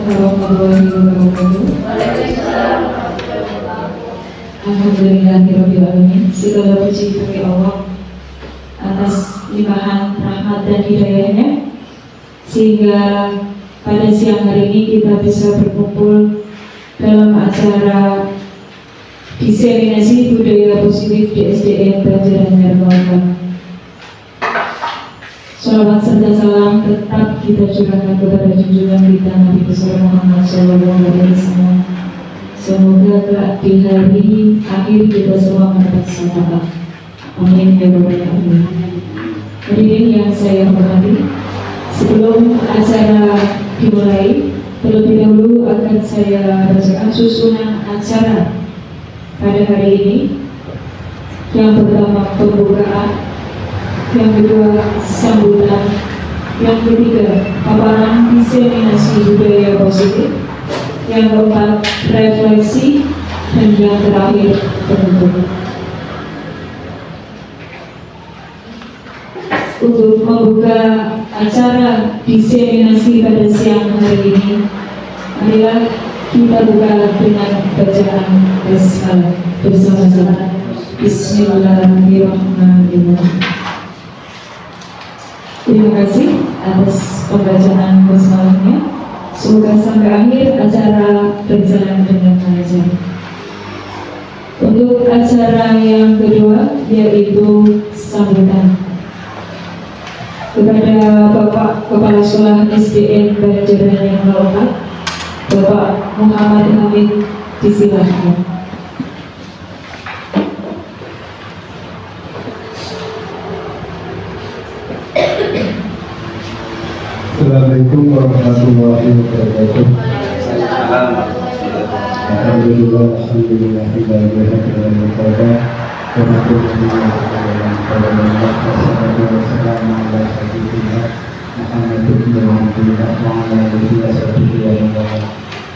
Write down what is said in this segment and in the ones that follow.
warahmatullahi wabarakatuh. Alhamdulillahirabbil alamin. Segala puji bagi Allah atas limpahan rahmat dan hidayahnya, sehingga pada siang hari ini kita bisa berkumpul dalam acara diseminasi budaya positif di SDN Banjaran Hermawan. Shalawat serta salam tetap kita curahkan kepada junjungan kita Nabi besar Muhammad SAW. Semoga kelak di hari akhir kita semua mendapat syafaat. Amin ya rabbal alamin. Hadirin yang saya hormati, sebelum acara dimulai, terlebih dahulu akan saya bacakan susunan acara pada hari ini. Yang pertama pembukaan, yang kedua sambutan, yang ketiga paparan diseminasi budaya positif, yang keempat refleksi, dan yang terakhir penutup. Untuk membuka acara diseminasi pada siang hari ini, marilah kita buka dengan bacaan basmalah bersama-sama. Bismillahirrahmanirrahim. Terima kasih atas pembacaan basmalahnya. Semoga sampai akhir acara berjalan dengan lancar. Untuk acara yang kedua, yaitu sambutan kepada Bapak Kepala Sekolah SDN Banjaran yang terhormat, Bapak Muhammad Hamid, disilakan. Assalamualaikum warahmatullahi wabarakatuh. Alhamdulillah, alhamdulillah,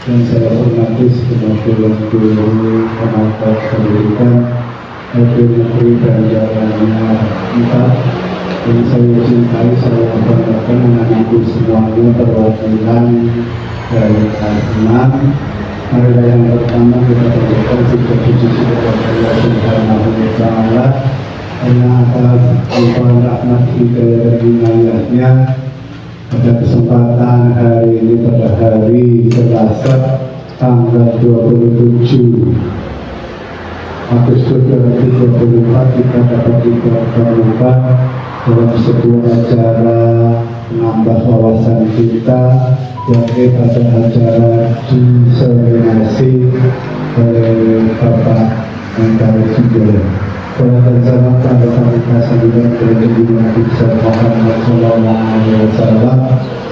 yang saya hormati sebagai guru penata pendidikan di negeri Banjaran 4, yang saya cintai, saya banggakan menanti semuanya perwakilan dari Al-Quran. Marilah yang pertama kita berdoa kita puji kepada Allah Subhanahu wa Ta'ala karena atas limpahan rahmat hidayah dan inayahnya pada kesempatan hari ini, pada hari Selasa tanggal 27 Agustus 2024, kita dapat dipertemukan dalam sebuah acara menambah wawasan kita, yaitu pada acara diseminasi oleh Bapak Menteri Sudara. Salawat salam pada kita sanjungan kepada Nabi besar Muhammad SAW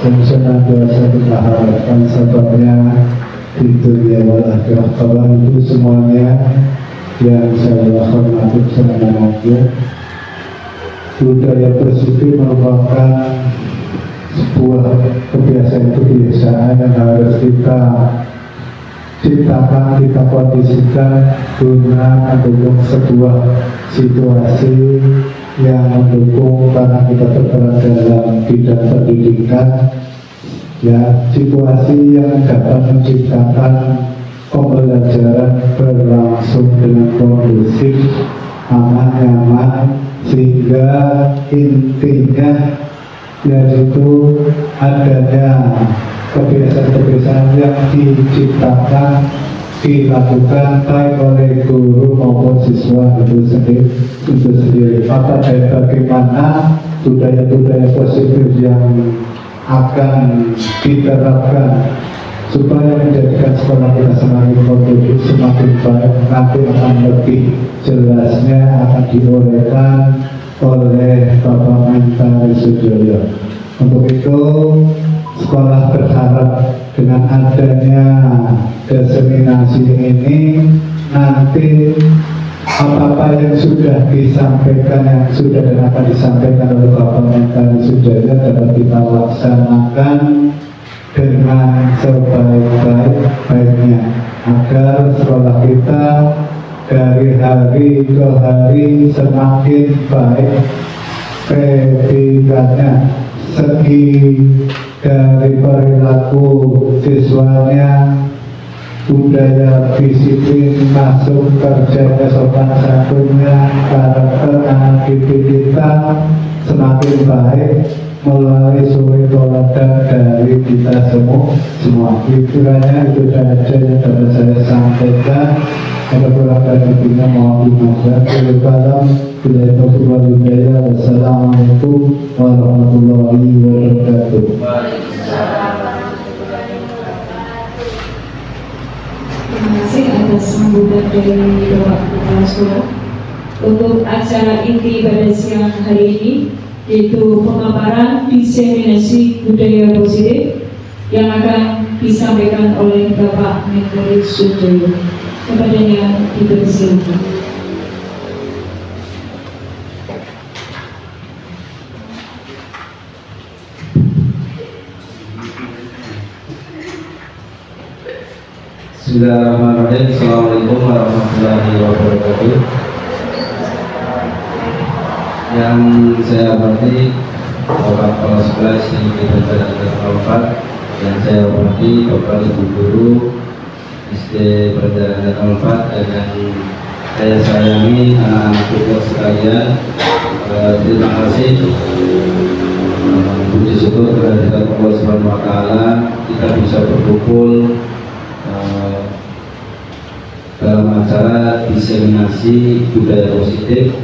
yang senantiasa kita harapkan sebabnya di dunia wal akhirah. Kawan itu semuanya yang saya hormati senantiasa, budaya positif merupakan sebuah kebiasaan yang harus kita ciptakan, kita kondisikan guna mendukung sebuah situasi yang mendukung karena kita berperan dalam bidang pendidikan, ya, situasi yang dapat menciptakan pembelajaran berlangsung dengan kondusif, aman, nyaman, sehingga intinya yaitu adanya kebiasaan-kebiasaan yang diciptakan, dilakukan baik oleh guru maupun siswa itu sendiri. Maka dari bagaimana budaya-budaya positif yang akan diterapkan supaya menjadikan sekolah kita semakin kondusif, semakin baik, nanti akan lebih jelasnya akan diuraikan oleh Bapak Menteri Sudara. Untuk itu sekolah berharap dengan adanya diseminasi ini nanti apa-apa yang sudah disampaikan, yang sudah dan akan disampaikan oleh Bapak Menteri Sudara dapat kita laksanakan dengan sebaik-baiknya agar sekolah kita dari hari ke hari semakin baik, predikat segi dari perilaku siswanya, budaya disiplin, masuk kerja sopan santunnya, karakter anak didik kita semakin baik melalui suri toladan dari kita semua. Kiranya itu saja yang dapat saya sampaikan. Ada kurang dan lebihnya mohon dimaafkan. Wassalamualaikum warahmatullahi wabarakatuh. Terima kasih atas sambutan dari Bapak Kepala Sekolah. Untuk acara inti pada siang hari ini yaitu pemaparan diseminasi budaya positif yang akan disampaikan oleh Bapak Menko Sujoyo. Kepadanya dipersilakan. Bismillahirrahmanirrahim. Assalamualaikum warahmatullahi wabarakatuh. Yang saya hormati Bapak Kepala Sekolah SDN Perjalanan 04, yang saya hormati Bapak Ibu Guru SD Perjalanan 04, dan yang saya sayangi anak-anak kita sekalian. Terima kasih. Puji syukur kehadirat Allah Subhanahu Wa Taala, kita bisa berkumpul dalam acara diseminasi budaya positif,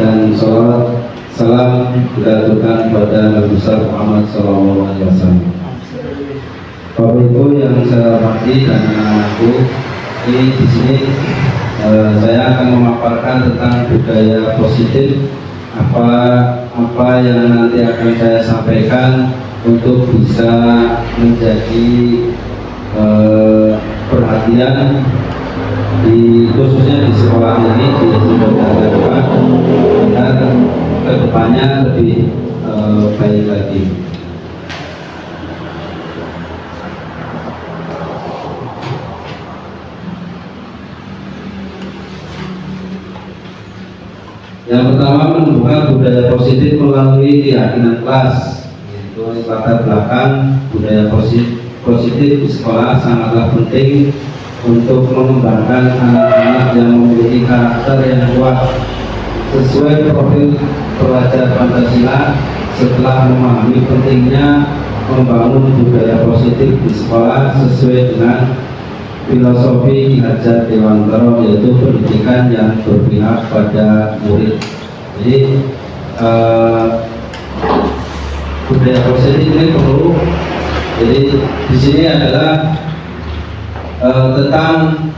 dan salawat salam kita aturkan kepada Nabi besar Muhammad SAW. Bapak Ibu yang saya hormati dan anak-anakku, ini di sini saya akan memaparkan tentang budaya positif. Apa yang nanti akan saya sampaikan untuk bisa menjadi perhatian khususnya di sekolah ini di Sumber agar kedepannya lebih baik lagi. Yang pertama, menumbuhkan budaya positif melalui keyakinan kelas. Itu latar belakang budaya positif di sekolah sangatlah penting untuk mengembangkan anak-anak yang memiliki karakter yang kuat sesuai profil pelajar Pancasila. Setelah memahami pentingnya membangun budaya positif di sekolah sesuai dengan filosofi Ki Hajar Dewantara, yaitu pendidikan yang berpihak pada murid. Jadi budaya positif ini perlu. Jadi di sini adalah tentang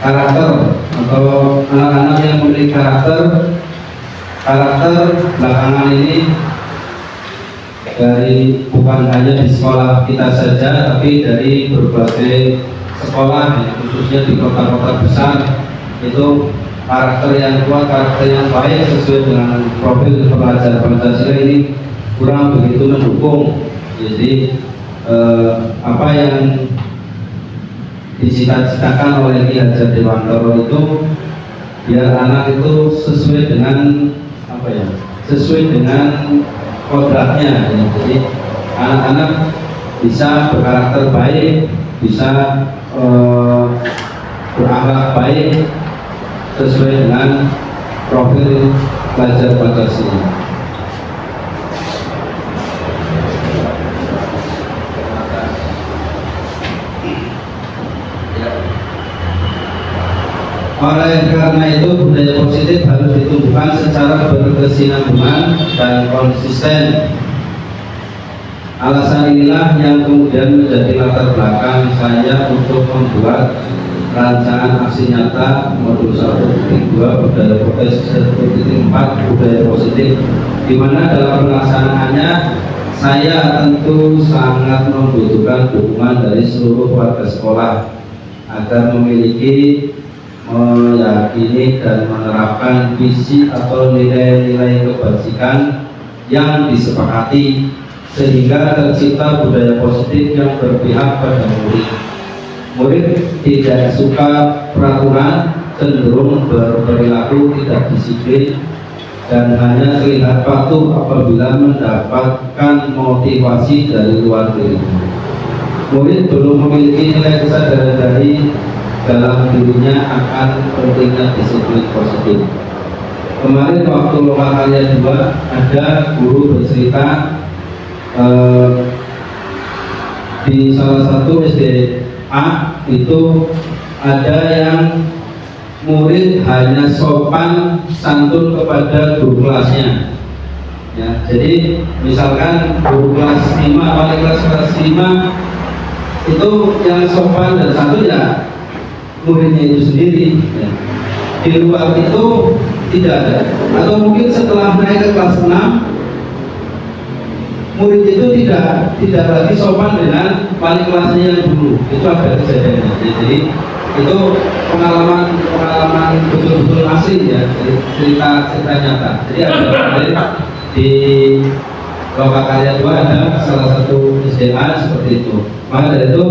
karakter atau anak-anak yang memiliki karakter belakangan ini dari bukan hanya di sekolah kita saja, tapi dari berbagai sekolah, khususnya di kota-kota besar, itu karakter yang kuat, karakter yang baik sesuai dengan profil pelajar Pancasila ini kurang begitu mendukung. Jadi apa yang dicita-citakan oleh Ki Hajar Dewantara itu biar anak itu sesuai dengan sesuai dengan kodratnya. Jadi anak-anak bisa berkarakter baik, bisa berakhlak baik sesuai dengan profil pelajar Pancasila. Oleh karena itu budaya positif harus ditumbuhkan secara berkesinambungan dan konsisten. Alasan inilah yang kemudian menjadi latar belakang saya untuk membuat rancangan aksi nyata modul 1.2 budaya positif 1.4 budaya positif, di mana dalam pelaksanaannya saya tentu sangat membutuhkan dukungan dari seluruh warga sekolah agar memiliki, meyakini dan menerapkan visi atau nilai-nilai kebajikan yang disepakati sehingga tercipta budaya positif yang berpihak pada murid. Murid tidak suka peraturan, cenderung berperilaku tidak disiplin dan hanya terlihat patuh apabila mendapatkan motivasi dari luar diri. Murid belum memiliki nilai kesadaran dari dalam dirinya akan pentingnya disiplin positif. Kemarin waktu lokal karya 2 ada guru bercerita di salah satu SMA itu ada yang murid hanya sopan santun kepada guru kelasnya. Ya, jadi misalkan guru kelas 5, wali kelas 5 itu yang sopan dan santun ya muridnya itu sendiri. Ya. Di luar itu tidak ada. Atau mungkin setelah naik ke kelas 6 murid itu tidak lagi sopan dengan wali kelasnya yang dulu. Itu ada kejadiannya. Jadi itu pengalaman betul-betul asli ya, jadi cerita nyata. Jadi ada di lokal karya 2 ada salah satu SMA seperti itu. Maka dari itu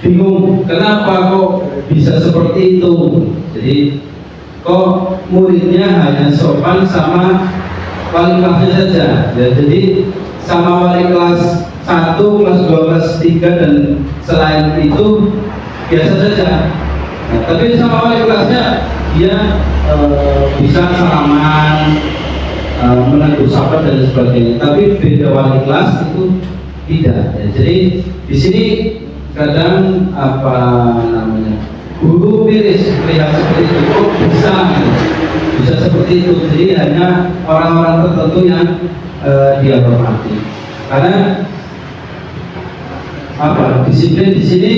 bingung kenapa kok bisa seperti itu. Jadi kok muridnya hanya sopan sama wali kelasnya saja ya, jadi sama wali kelas 1, kelas 2, kelas 3 dan selain itu biasa saja. Nah, tapi sama wali kelasnya dia bisa salaman, menegur sapa dan sebagainya. Tapi beda wali kelas itu tidak. Ya, jadi di sini kadang guru miris melihat seperti itu, kok bisa seperti itu. Jadi hanya orang-orang tertentu yang dia hormati. Karena disiplin di sini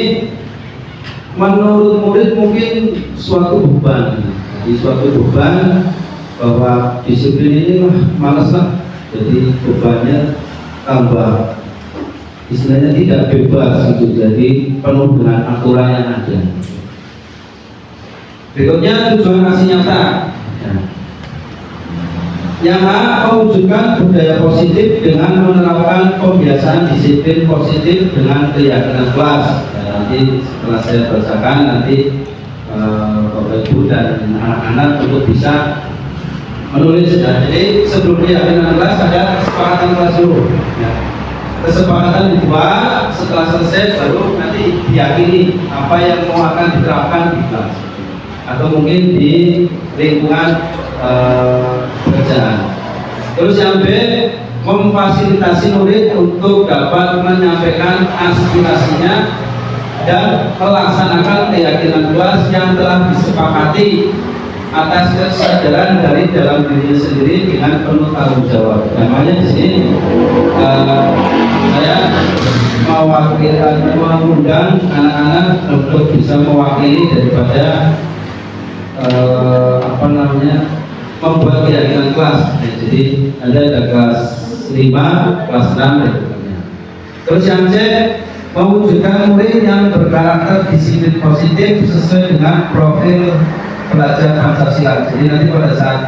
menurut murid mungkin suatu beban. Jadi suatu beban bahwa disiplin ini malas lah. Jadi bebannya tambah istilahnya tidak bebas gitu, jadi penuh dengan aturan yang ada. Berikutnya tujuan aksi nyata. Yang A, mewujudkan budaya positif dengan menerapkan kebiasaan disiplin positif dengan keyakinan kelas. Nanti setelah saya bacakan nanti Bapak Ibu dan anak-anak untuk bisa menulis. Jadi sebelum keyakinan kelas ada kesepakatan kelas dulu. Ya. Kesepakatan dibuat, setelah selesai baru nanti diyakini apa yang mau akan diterapkan di kelas atau mungkin di lingkungan pekerjaan. Terus yang B, memfasilitasi murid untuk dapat menyampaikan aspirasinya dan melaksanakan keyakinan kelas yang telah disepakati atas kesadaran dari dalam dirinya sendiri dengan penuh tanggung jawab. Namanya di sini saya mengundang anak-anak untuk bisa mewakili daripada membuat keyakinan kelas. Jadi ada kelas 5, kelas 6 dan sebagainya. Terus yang C, mewujudkan murid yang berkarakter disiplin positif sesuai dengan profil belajar Pancasila. Jadi nanti pada saat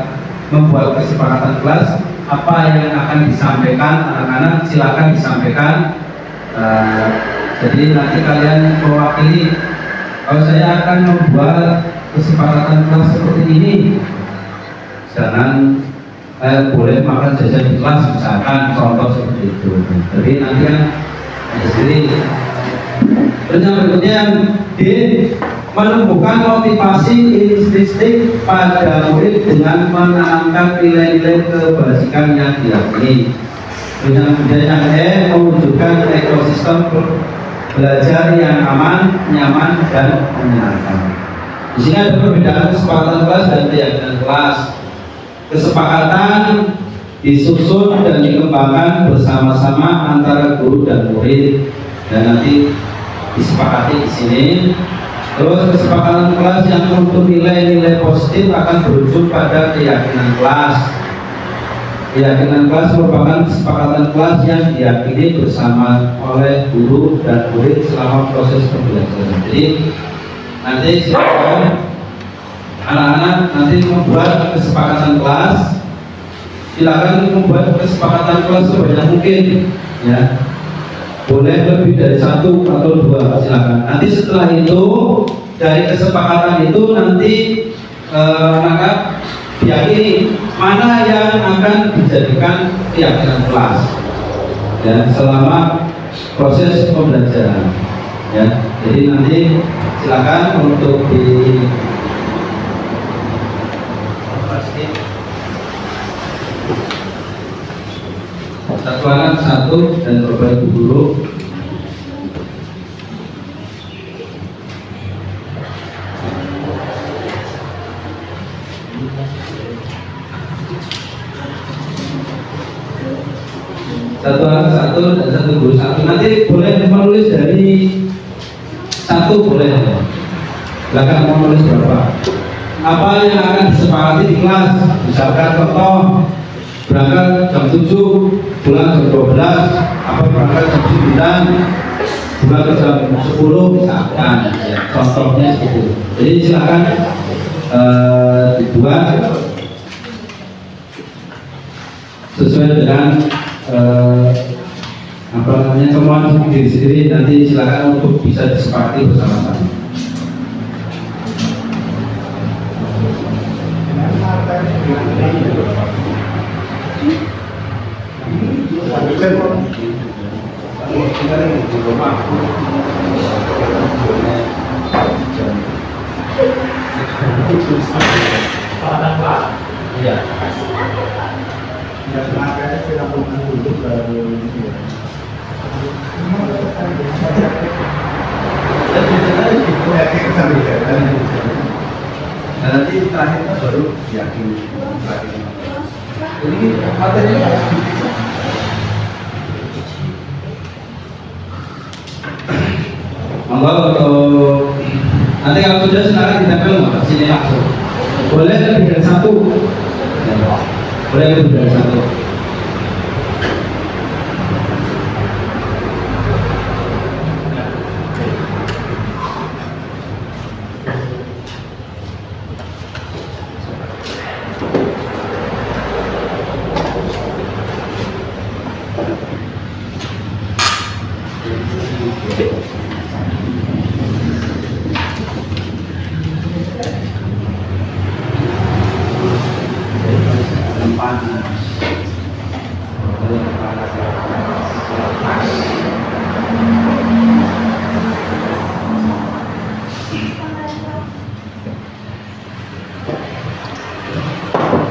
membuat kesepakatan kelas, apa yang akan disampaikan anak-anak silakan disampaikan. Jadi nanti kalian mewakili. Kalau saya akan membuat kesepakatan kelas seperti ini, jangan boleh makan jajan di kelas, misalkan contoh seperti itu. Jadi nanti kan sendiri. Terus yang berikutnya yang D, menumbuhkan motivasi intrinsik pada murid dengan menanamkan nilai-nilai kebajikan yang diyakini. Kemudian yang E, mewujudkan ekosistem belajar yang aman, nyaman, dan menyenangkan. Di sini ada perbedaan kesepakatan kelas dan keyakinan kelas. Kesepakatan disusun dan dikembangkan bersama-sama antara guru dan murid, dan nanti disepakati di sini. Terus kesepakatan kelas yang untuk nilai-nilai positif akan berujung pada keyakinan kelas. Keyakinan kelas merupakan kesepakatan kelas yang diyakini bersama oleh guru dan murid selama proses pembelajaran. Jadi nanti silakan anak-anak nanti membuat kesepakatan kelas. Silakan membuat kesepakatan kelas sebanyak mungkin, ya. Boleh lebih dari 1 atau 2, silakan. Nanti setelah itu dari kesepakatan itu nanti anak diyakini mana yang akan dijadikan keyakinan kelas ya selama proses pembelajaran ya. Jadi nanti silakan untuk di satu anak satu dan Bapak Ibu guru. Satu anak satu dan satu guru satu. Nanti boleh menulis dari satu boleh. Silakan mau menulis berapa? Apa yang akan disepakati di kelas? Misalkan contoh berangkat jam 7, pulang jam 12, apa berangkat jam 9, pulang ke jam 10 misalkan ya, contohnya itu. Jadi silakan dibuat sesuai dengan apa namanya kemauan diri sendiri. Nanti silakan untuk bisa disepakati bersama-sama. Iya. Nanti terakhir baru yakin. Jadi materinya monggo untuk nanti kalau sudah silakan ditempel nggak sini langsung. Boleh lebih dari satu. Ya, boleh lebih dari satu.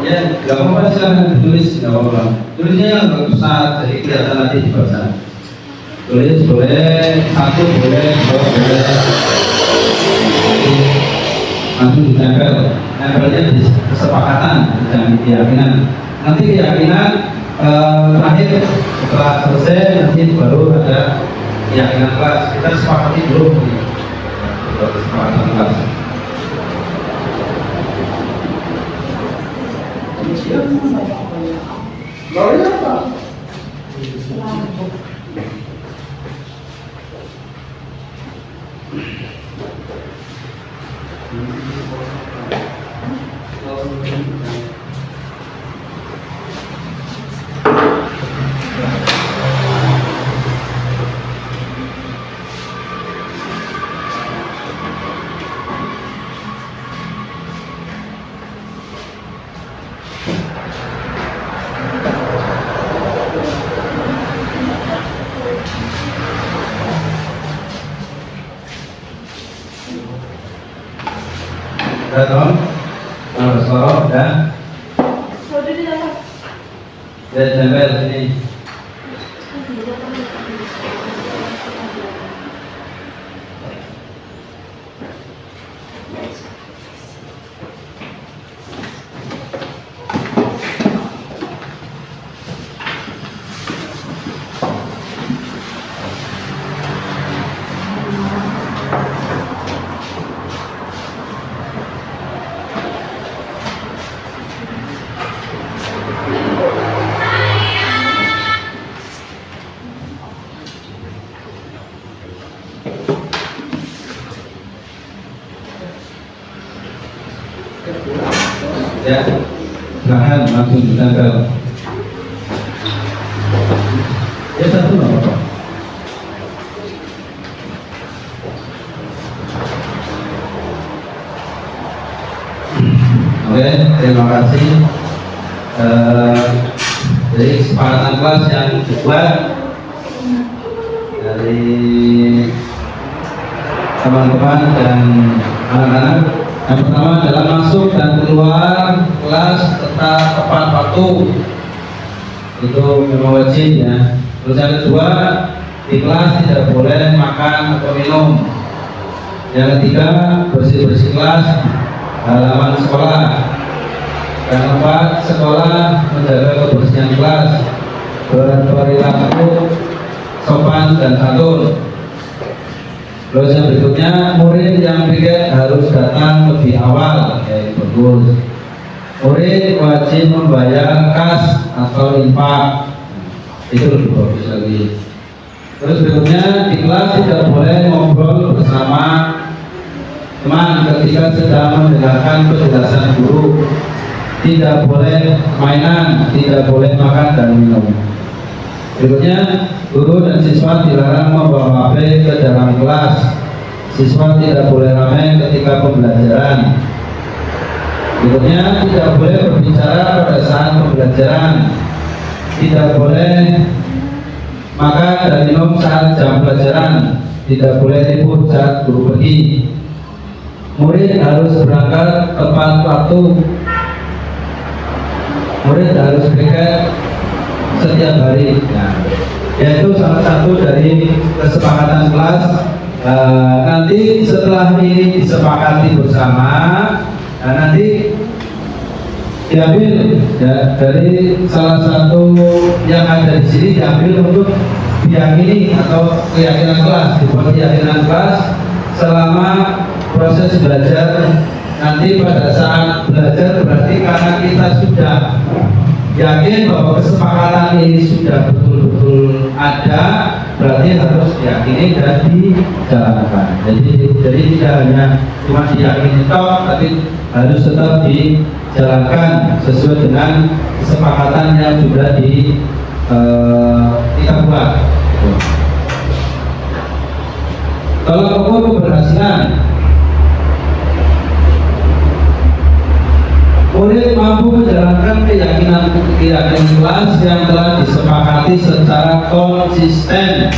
Ya, nggak apa-apa silakan ditulis, nggak apa-apa. Tulisnya nggak usah jadi kelihatan nanti dibaca. Tulis boleh satu, boleh dua, boleh. Langsung ditempel. Tempelnya di kesepakatan, jangan keyakinan. Nanti keyakinan terakhir setelah selesai nanti baru ada keyakinan kelas. Kita sepakati dulu nih. Kesepakatan kelas. Lalu apa? Udah Tom? Suara udah? Ya tempel sini. Ya, silahkan langsung ditempel. Ya satu nggak apa-apa. Oke, terima kasih. Jadi kesepakatan kelas yang kedua dari teman-teman dan anak-anak. Yang pertama adalah masuk dan keluar kelas tetap tepat waktu. Itu memang wajib ya. Terus yang kedua, di kelas tidak boleh makan atau minum. Yang ketiga, bersih-bersih kelas, halaman sekolah. Yang keempat, sekolah menjaga kebersihan kelas, berperilaku sopan dan santun. Terus yang berikutnya, murid yang piket harus datang lebih awal. Bagus. Murid wajib membayar kas atau infak. Itu lebih bagus lagi. Terus berikutnya, di kelas tidak boleh ngobrol bersama teman ketika sedang mendengarkan penjelasan guru. Tidak boleh mainan, tidak boleh makan dan minum. Berikutnya, guru dan siswa dilarang membawa HP ke dalam kelas. Siswa tidak boleh ramai ketika pembelajaran. Berikutnya, tidak boleh berbicara pada saat pembelajaran. Tidak boleh makan dan minum saat jam pelajaran. Tidak boleh ribut saat guru pergi. Murid harus berangkat tepat waktu. Murid harus piket setiap hari. Nah, yaitu salah satu dari kesepakatan kelas. Nanti setelah ini disepakati bersama, nanti diambil ya, dari salah satu yang ada di sini diambil untuk diyakini atau keyakinan kelas, dibuat keyakinan kelas selama proses belajar. Nanti pada saat belajar berarti karena kita sudah yakin bahwa kesepakatan ini sudah betul-betul ada, berarti harus diyakini dan dijalankan. Jadi tidak hanya cuma diyakini toh, tapi harus tetap dijalankan sesuai dengan kesepakatan yang sudah kita buat. Kalau ukur keberhasilan, murid mampu menjalankan keyakinan kelas yang telah disepakati secara konsisten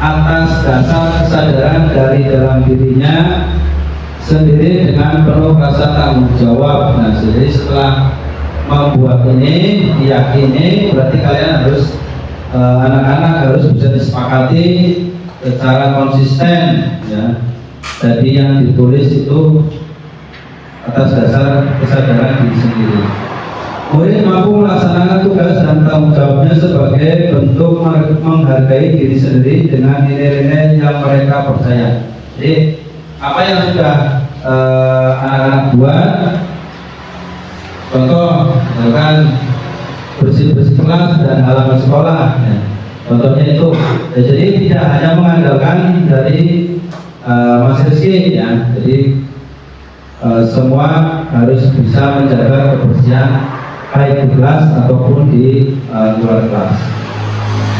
atas dasar kesadaran dari dalam dirinya sendiri dengan penuh rasa tanggung jawab. Nah, jadi setelah membuat ini, diyakini, berarti kalian harus anak-anak harus bisa disepakati secara konsisten. Ya. Jadi yang ditulis itu atas dasar kesadaran diri sendiri. Murid mampu melaksanakan tugas dan tanggung jawabnya sebagai bentuk menghargai diri sendiri dengan nilai-nilai yang mereka percaya. Jadi apa yang sudah anak-anak buat, contoh misalkan bersih-bersih kelas dan halaman sekolah, ya. Contohnya itu. Ya, jadi tidak hanya mengandalkan dari Mas Rizky, ya. Jadi semua harus bisa menjaga kebersihan baik di kelas ataupun di luar kelas.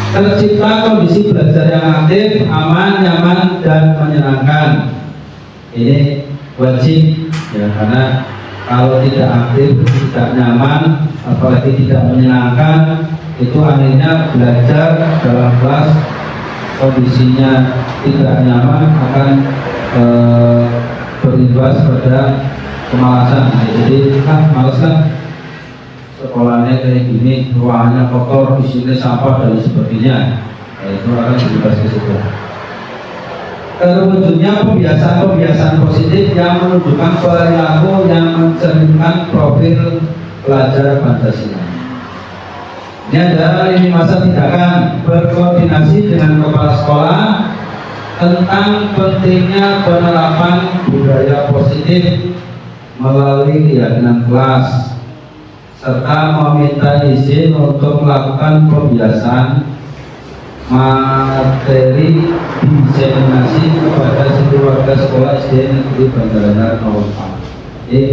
Tercipta kondisi belajar yang aktif, aman, nyaman, dan menyenangkan. Ini wajib ya, karena kalau tidak aktif, tidak nyaman, apalagi tidak menyenangkan, itu akhirnya belajar dalam kelas kondisinya tidak nyaman akan berimbas pada kemalasan. Jadi malas lah, sekolahnya kayak gini, ruangannya kotor, isinya sampah dan sebagainya. Itu akan berimbas ke situ. Terwujudnya pembiasaan-pembiasaan positif yang menunjukkan perilaku yang mencerminkan profil pelajar Pancasila. Ini adalah lini masa tindakan berkoordinasi dengan kepala sekolah tentang pentingnya penerapan budaya positif melalui keyakinan kelas, serta meminta izin untuk melakukan pembiasaan materi diseminasi kepada seluruh warga sekolah SD Negeri Bandaranagar Nomor 4. Jadi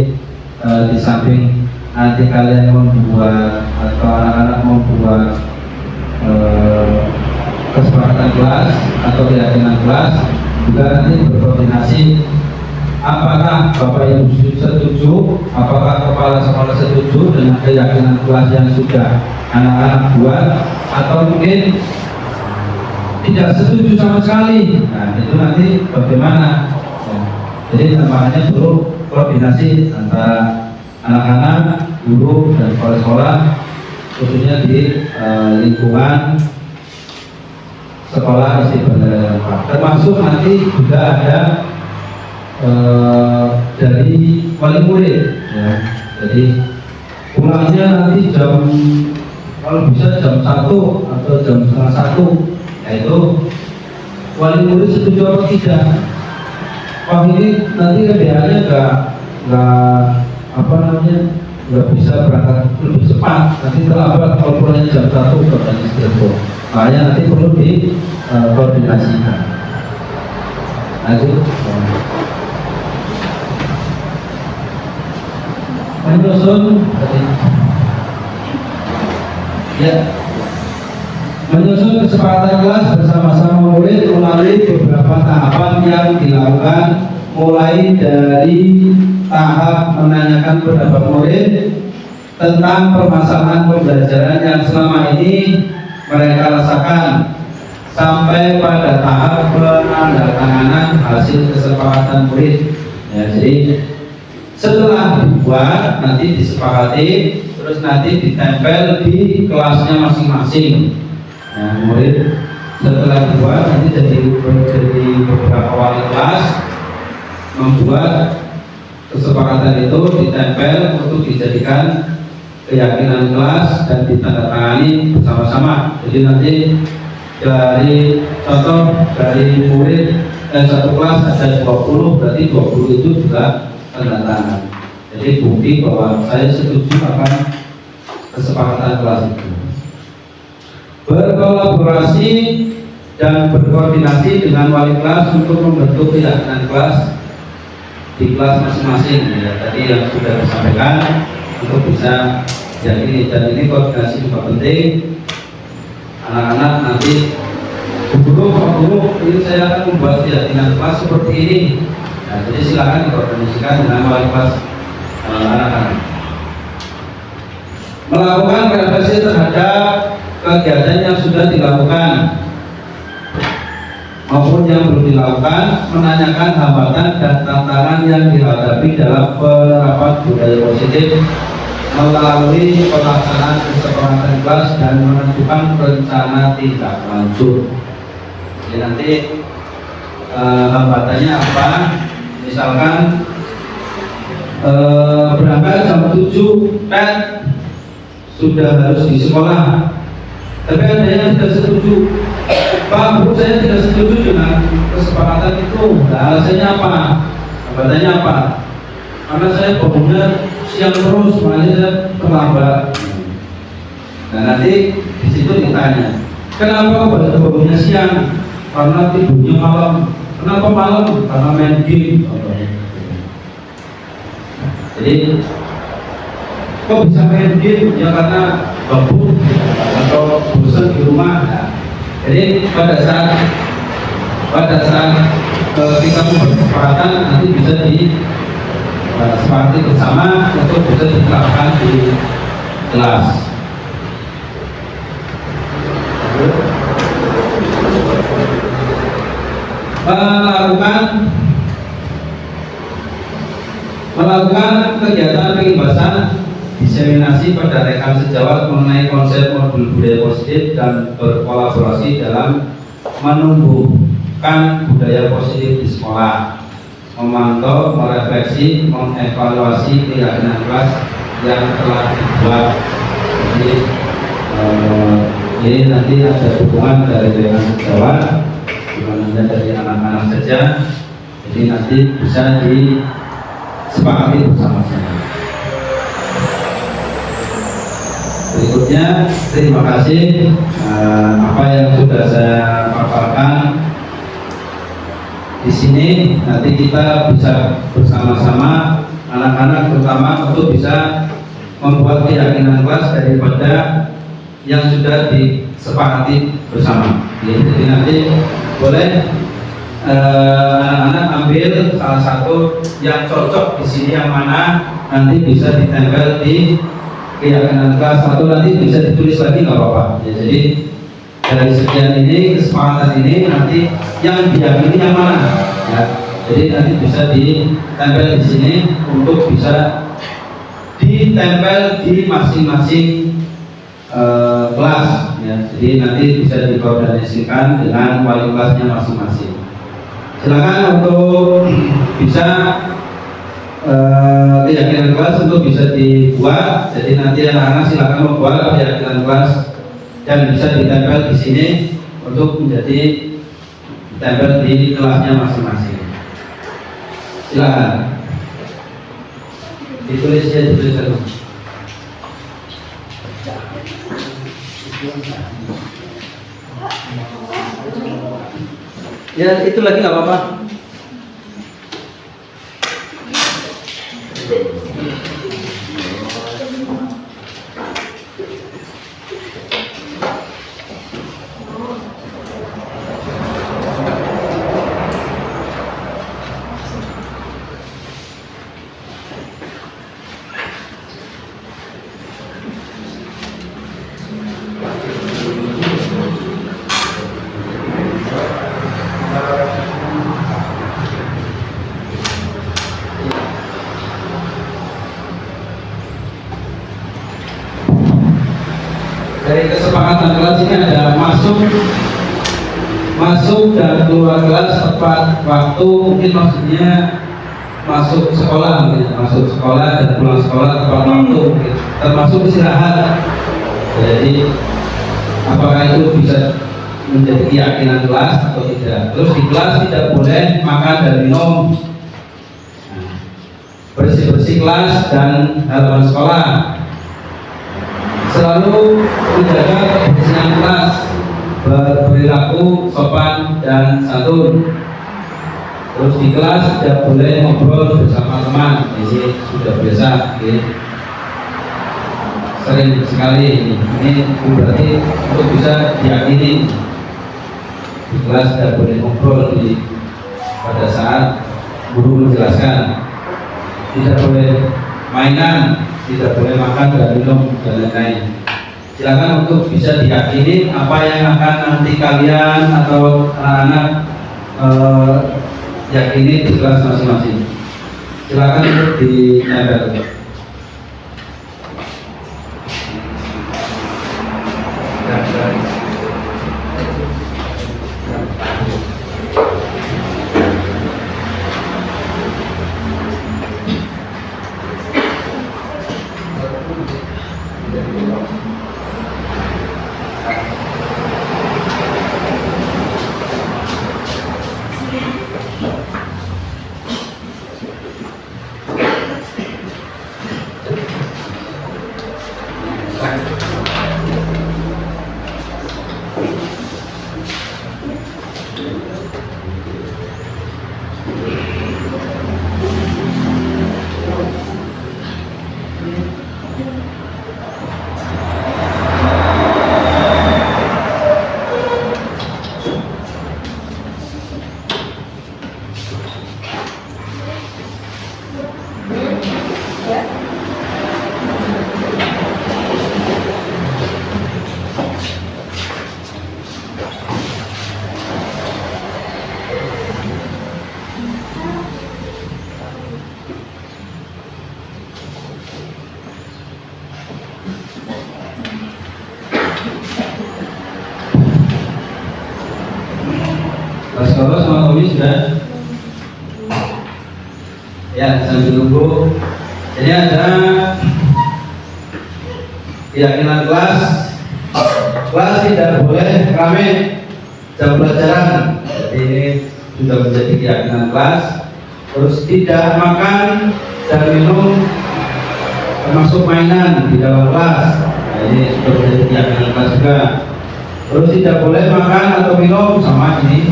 di samping nanti kalian membuat atau anak-anak membuat kesepakatan kelas atau keyakinan kelas, juga nanti berkoordinasi apakah Bapak Ibu setuju, apakah kepala sekolah setuju dengan keyakinan kelas yang sudah anak-anak buat, atau mungkin tidak setuju sama sekali. Nah, itu nanti bagaimana? Ya, jadi makanya perlu koordinasi antara anak-anak, guru, dan sekolah-sekolah, khususnya di lingkungan sekolah Istiqomah. Termasuk nanti juga ada dari wali murid, ya. Jadi pulangnya nanti jam, kalau bisa jam 1 atau jam setengah 1. Yaitu wali murid setuju atau tidak. Wah, ini nanti KDA-nya nggak bisa berangkat lebih cepat, nanti terlambat kalau pulangnya jam 1 katanya seperti. Makanya nanti perlu dikoordinasikan. Lanjut. Menyusun kesepakatan kelas bersama-sama murid melalui beberapa tahapan yang dilakukan, mulai dari tahap menanyakan pendapat murid tentang permasalahan pembelajaran yang selama ini mereka rasakan, sampai pada tahap penandatanganan hasil kesepakatan murid. Ya, jadi setelah dibuat nanti disepakati, terus nanti ditempel di kelasnya masing-masing. Nah, murid setelah dibuat nanti jadi beberapa wali kelas membuat kesepakatan itu, ditempel untuk dijadikan keyakinan kelas dan ditandatangani bersama-sama. Jadi nanti dari contoh dari murid satu kelas ada 20, berarti 20 itu juga tanda tangan. Jadi bukti bahwa saya setuju akan kesepakatan kelas itu. Berkolaborasi dan berkoordinasi dengan wali kelas untuk membentuk keyakinan kelas di kelas masing-masing. Ya, tadi yang sudah disampaikan untuk bisa jadi, dan ini koordinasi juga penting. Anak-anak nanti guru, ini saya akan membuat keyakinan kelas seperti ini. Nah, jadi silakan dikoordinasikan dengan wali kelas anak-anak. Melakukan refleksi terhadap kegiatan yang sudah dilakukan maupun yang belum dilakukan, menanyakan hambatan dan tantangan yang dihadapi dalam penerapan budaya positif melalui pelaksanaan kesepakatan kelas dan menentukan rencana tindak lanjut. Jadi nanti hambatannya apa? Misalkan berangkat jam 7 pet sudah harus di sekolah, tapi ada yang tidak setuju. Pak, Bu, saya tidak setuju dengan kesepakatan itu. Nah, alasannya apa? Hambatannya apa? Karena saya bangunnya siang terus, makanya saya terlambat. Nah, nanti di situ ditanya, kenapa bangunnya siang? Karena tidurnya malam. Kenapa malam? Karena main game. Jadi kok bisa main game? Ya karena gabut atau bosan di rumah. Nah, jadi pada saat kita membuat kesepakatan nanti bisa disepakati bersama untuk bisa diterapkan di kelas. Melakukan kegiatan pengibasan diseminasi pada rekan sejawat mengenai konsep modul budaya positif dan berkolaborasi dalam menumbuhkan budaya positif di sekolah, memantau, merefleksi, mengevaluasi keyakinan kelas yang telah dibuat. Jadi ini nanti ada dukungan dari rekan sejawat, bukan dari anak-anak saja. Jadi nanti bisa disepakati bersama-sama. Berikutnya, terima kasih apa yang sudah saya paparkan di sini. Nanti kita bisa bersama-sama anak-anak terutama untuk bisa membuat keyakinan kelas daripada yang sudah disepakati bersama. Jadi nanti boleh anak-anak ambil salah satu yang cocok di sini, yang mana nanti bisa ditempel di keyakinan kelas, atau nanti bisa ditulis lagi nggak apa-apa ya. Jadi dari sekian ini, kesepakatan ini, nanti yang diyakini yang mana ya. Jadi nanti bisa ditempel di sini untuk bisa ditempel di masing-masing kelas ya. Jadi nanti bisa dikoordinasikan dengan wali kelasnya masing-masing. Silakan untuk bisa keyakinan kelas untuk bisa dibuat. Jadi nanti anak-anak silakan membuat keyakinan kelas dan bisa ditempel di sini untuk menjadi ditempel di kelasnya masing-masing. Silakan ditulis ya, ditulis dulu. Ya itu lagi nggak apa-apa. Dari kesepakatan kelas ini ada masuk dan keluar kelas tepat waktu, mungkin maksudnya masuk sekolah, mungkin masuk sekolah dan pulang sekolah tepat waktu, mungkin. Termasuk istirahat. Jadi apakah itu bisa menjadi keyakinan kelas atau tidak? Terus di kelas tidak boleh makan dan minum, bersih-bersih kelas dan halaman sekolah, selalu menjaga kebersihan kelas, berperilaku sopan dan santun. Terus di kelas tidak boleh ngobrol bersama teman, ini sudah biasa, okay. Sering sekali ini berarti untuk bisa diyakini di kelas tidak boleh ngobrol pada saat guru menjelaskan, tidak boleh mainan, tidak boleh makan dan minum dan lain-lain. Silakan untuk bisa diyakini apa yang akan nanti kalian atau anak-anak yakini di kelas masing-masing. Silakan untuk ditempel. Mas Koro sama Tommy sudah? Ya, sambil nunggu. Jadi ada keyakinan kelas tidak boleh rame jam pelajaran. Jadi ini sudah menjadi keyakinan kelas. Terus tidak makan dan minum termasuk mainan di dalam kelas. Nah, ini sudah menjadi keyakinan kelas juga. Terus tidak boleh makan atau minum, sama ini.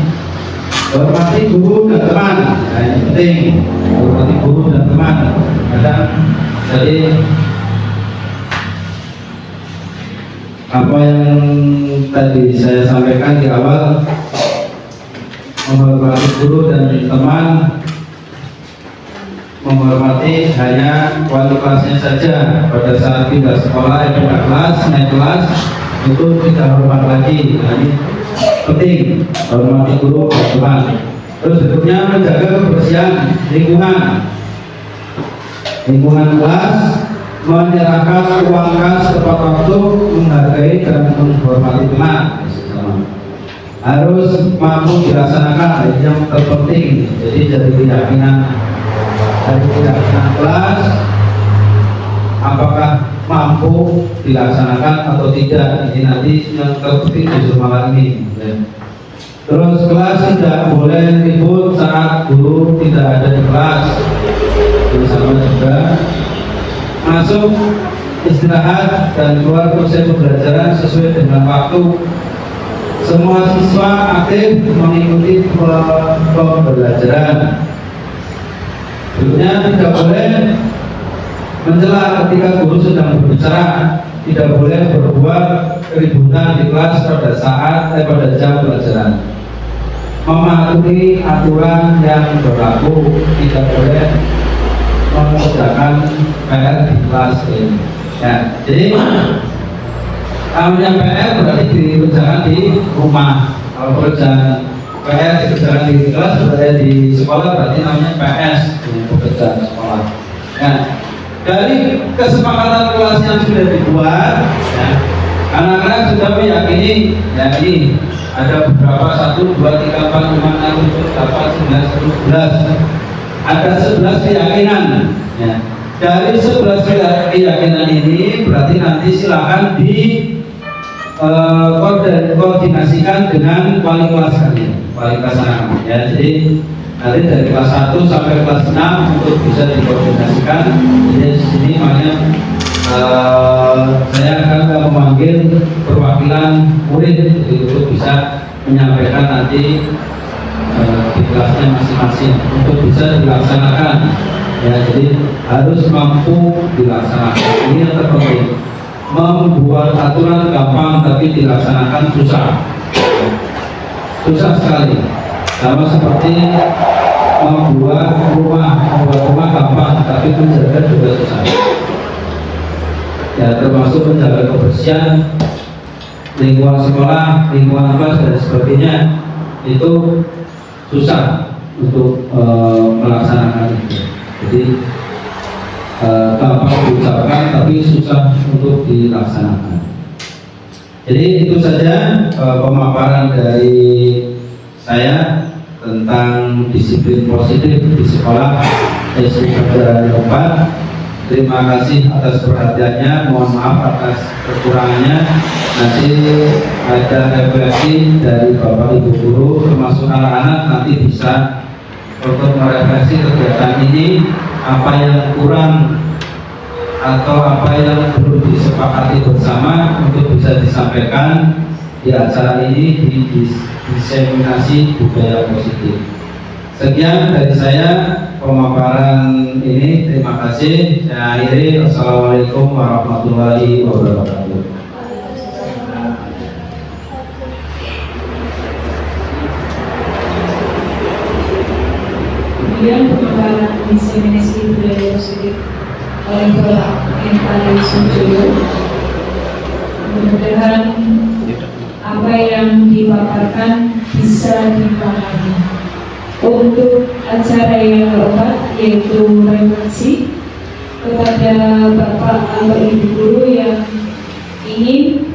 Hormati guru dan teman, nah ini penting. Hormati guru dan teman. Kadang jadi apa yang tadi saya sampaikan di awal, menghormati guru dan teman, menghormati hanya wali kelasnya saja. Pada saat pindah sekolah, pindah kelas, naik kelas, itu tidak hormat lagi. Nah, ini penting, hormati guru dan teman. Terus berikutnya menjaga kebersihan lingkungan kelas, menyerahkan uang kas tepat waktu, menghargai dan menghormati teman. Harus mampu dilaksanakan, ini yang terpenting. Jadi dari keyakinan kelas, apakah mampu dilaksanakan atau tidak, ini nanti yang terpenting justru malam ini. Terus kelas tidak boleh ribut saat guru tidak ada di kelas. Bersama juga masuk istirahat dan keluar usai pembelajaran sesuai dengan waktu. Semua siswa aktif mengikuti pembelajaran. Berikutnya tidak boleh mencela ketika guru sedang berbicara. Tidak boleh berbuat keributan di kelas pada jam pelajaran. Mematuhi aturan yang berlaku, tidak boleh mengerjakan PR di kelas ini. Ya, jadi namanya PR berarti dikerjakan di rumah. Kalau pekerjaan PR dikerjakan di kelas berarti di sekolah, berarti namanya PS, pekerjaan sekolah. Ya, dari kesepakatan kelas yang sudah dibuat, ya, anak-anak sudah meyakini, ya ini ada beberapa 1, 2, 3, 4, 5, 6, 7, 8, 9, 10, 11. Ada 11 keyakinan. Ya. Dari 11 keyakinan ini berarti nanti silakan koordinasikan dengan wali kelas kalian, wali kelas anak. Ya, jadi nanti dari kelas 1 sampai kelas 6 untuk bisa dikoordinasikan. Jadi di sini makanya saya akan memanggil perwakilan murid untuk bisa menyampaikan nanti di kelasnya masing-masing untuk bisa dilaksanakan. Ya, jadi harus mampu dilaksanakan. Ini yang terpenting. Membuat aturan gampang tapi dilaksanakan susah. Susah sekali. Sama seperti membuat rumah gampang tapi menjaga juga susah. Ya, termasuk menjaga kebersihan lingkungan sekolah, lingkungan kelas dan sebagainya, itu susah untuk melaksanakan itu. Jadi gampang diucapkan tapi susah untuk dilaksanakan. Jadi itu saja pemaparan dari saya tentang disiplin positif di sekolah SD Pelajaran 4. Terima kasih atas perhatiannya, mohon maaf atas kekurangannya. Nanti ada refleksi dari Bapak Ibu Guru termasuk anak-anak, nanti bisa untuk merefleksi kegiatan ini, apa yang kurang atau apa yang perlu disepakati bersama untuk bisa disampaikan di acara ini di diseminasi budaya positif. Sekian dari saya pemaparan ini, terima kasih. Saya akhiri. Wassalamualaikum warahmatullahi wabarakatuh. Kemudian pemaparan diseminasi budaya positif oleh Bapak Menteri Sujoyo. Mudah-mudahan apa yang dipaparkan bisa dipahami. Untuk acara yang keempat yaitu refleksi, kepada Bapak atau Ibu Guru yang ingin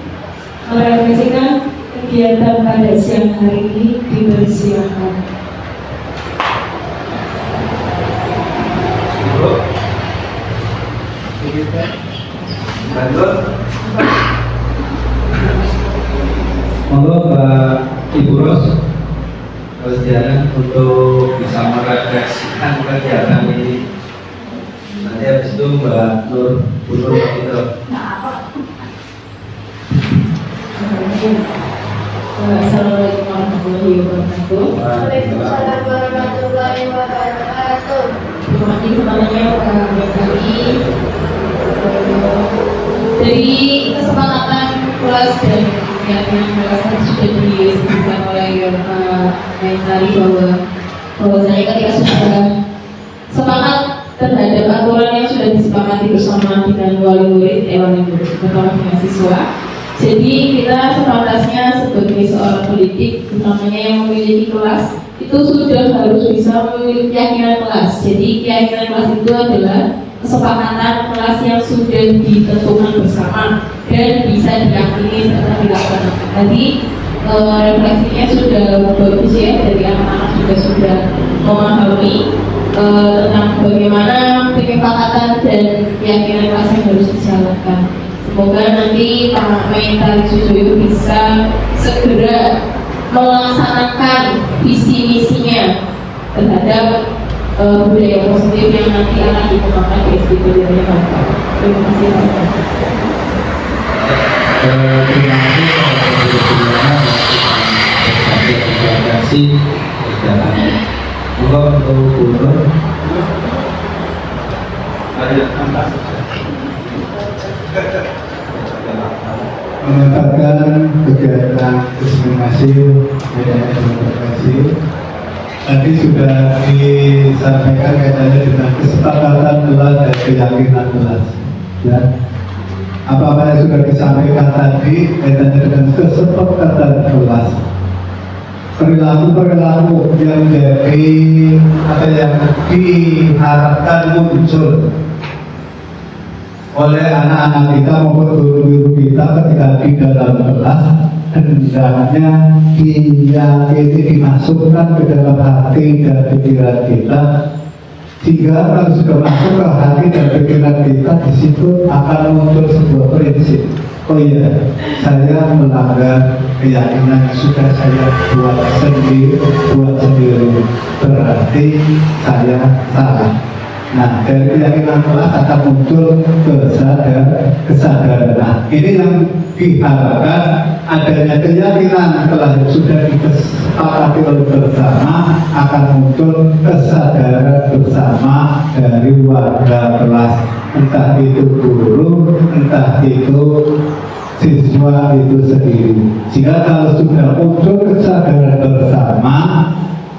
merefleksikan kegiatan pada siang hari ini dipersilakan. Monggo Mbak Ibu Ros Jalan untuk bisa merefleksikan kegiatan ini. Nanti habis itu Mbak Nur Bunur gitu. Assalamualaikum warahmatullahi wabarakatuh. Waalaikumsalam warahmatullahi wabarakatuh. Terima kasih kepadanya Pak Menteri. Dari kesepakatan kelas dan kegiatan kelas sudah disebutkan oleh tadi bahwasanya ketika sudah sepakat terhadap aturan yang sudah disepakati bersama dengan wali murid, bersama dengan siswa. Jadi kita sepatasnya sebagai seorang pendidik, utamanya yang memiliki kelas, itu sudah harus bisa memiliki keyakinan kelas. Jadi keyakinan kelas itu adalah kesepakatan kelas yang sudah ditentukan bersama dan bisa diyakini serta dilaksanakan. Tadi refleksinya sudah bagus ya, dari anak-anak juga sudah memahami tentang bagaimana kesepakatan dan keyakinan kelas yang harus dijalankan. Semoga nanti Pak Menteri Sujoyo bisa segera melaksanakan visi misinya terhadap budaya positif yang nanti akan dikembangkan di SD Budaya Bapak. Terima kasih Pak. Terima kasih menetapkan kegiatan diskriminasi dan demokrasi. Tadi sudah disampaikan kaitannya dengan kesepakatan kelas dan keyakinan kelas. Ya. Apa-apa yang sudah disampaikan tadi kaitannya dengan kesepakatan kelas. Perilaku-perilaku yang jadi atau yang diharapkan muncul oleh anak-anak kita maupun guru-guru kita ketika di dalam kelas, hendaknya diyakini dimasukkan ke dalam hati dan pikiran kita, sehingga kalau sudah masuk ke hati dan pikiran kita, di situ akan muncul sebuah prinsip. Oh iya, saya melanggar keyakinan yang sudah saya buat sendiri, berarti saya salah. Nah, dari keyakinan kelas akan muncul kesadaran. Nah, ini yang diharapkan, adanya keyakinan kelas yang sudah disepakati oleh bersama, akan muncul kesadaran bersama dari warga kelas, entah itu guru, entah itu siswa itu sendiri. Jika kalau sudah muncul kesadaran bersama,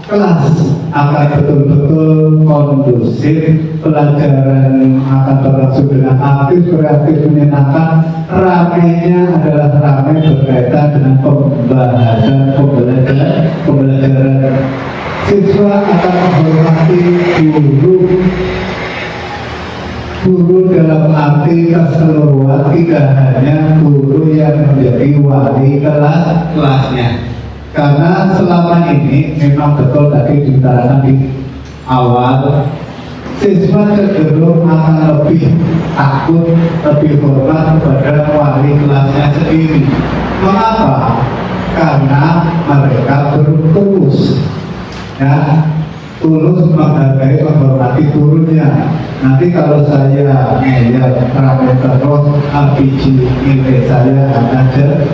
kelas akan betul-betul kondusif, pelajaran akan berlangsung dengan aktif, kreatif, menyenangkan. Ramainya adalah ramai berkaitan dengan pembahasan pembelajaran. Siswa akan menghormati guru dalam arti keseluruhan, tidak hanya guru yang menjadi wali kelasnya. Karena selama ini memang betul tadi diterangkan di awal, siswa cenderung akan lebih takut, lebih hormat kepada wali kelasnya sendiri. Mengapa? Karena mereka bertulus, ya, tulus menghargai, menghormati gurunya. Nanti kalau saya ngeyel ramai terus, LPG nilai saya akan jelek.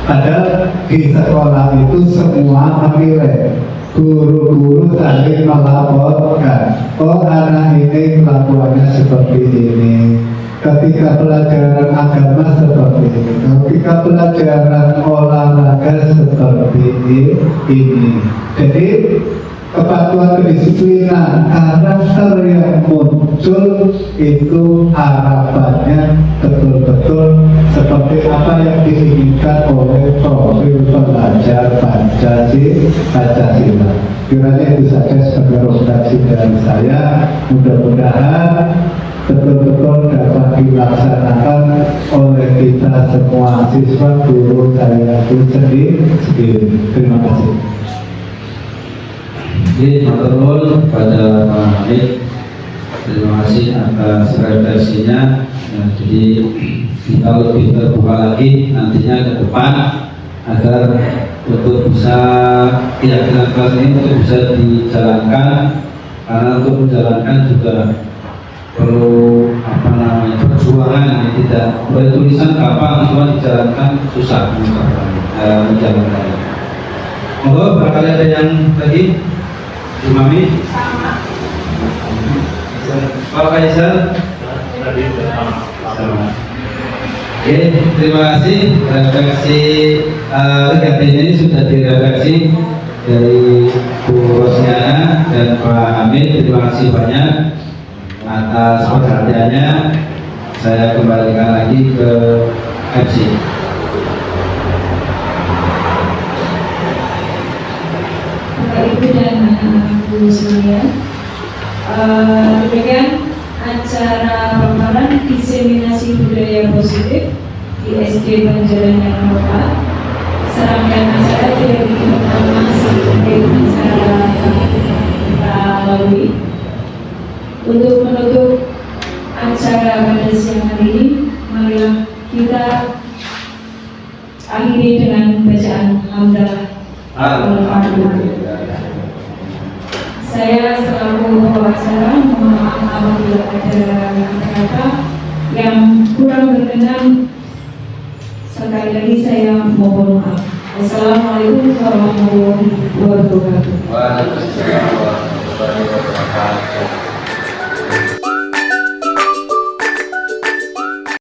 Padahal di sekolah itu semua menilai, guru-guru saling melaporkan, oh anak ini kelakuannya seperti ini, ketika pelajaran agama seperti ini, ketika pelajaran olahraga seperti ini. Jadi kepatuhan kedisiplinan, karakter yang muncul itu harapannya betul-betul seperti apa yang diinginkan oleh profil pelajar Pancasila. Kiranya itu saja sebagai refleksi dari saya. Mudah-mudahan betul-betul dapat dilaksanakan oleh kita semua, siswa, guru, saya itu sendiri. Terima kasih. Jadi, maturnuwun kepada Pak Hamid. Terima kasih atas refleksinya. Nah, jadi kita lebih terbuka lagi nantinya ke depan agar untuk bisa keyakinan kelas ini untuk bisa dijalankan, karena untuk menjalankan juga perlu perjuangan. Tidak boleh tulisan gampang, cuma dijalankan susah menjalankannya. Monggo, barangkali ada yang lagi. Mami, Pak Kaisar, Oke, terima kasih. Redaksi kegiatan ini sudah diredaksi dari Bu Rosniana dan Pak Hamid. Terima kasih banyak atas perhatiannya. Saya kembalikan lagi ke MC. Bapak Ibu dan anak-anakku sekalian, demikian acara paparan diseminasi budaya positif di SD Banjaran yang 4. Serangkaian acara tidak diinformasi sebagai acara kita lalui. Untuk menutup acara pada siang hari ini, marilah kita akhiri dengan bacaan hamdalah. Saya selaku pembawa acara mohon maaf apabila ada kata-kata yang kurang berkenan. Sekali lagi saya mohon maaf. Wassalamualaikum warahmatullahi wabarakatuh. Waalaikumsalam warahmatullahi wabarakatuh.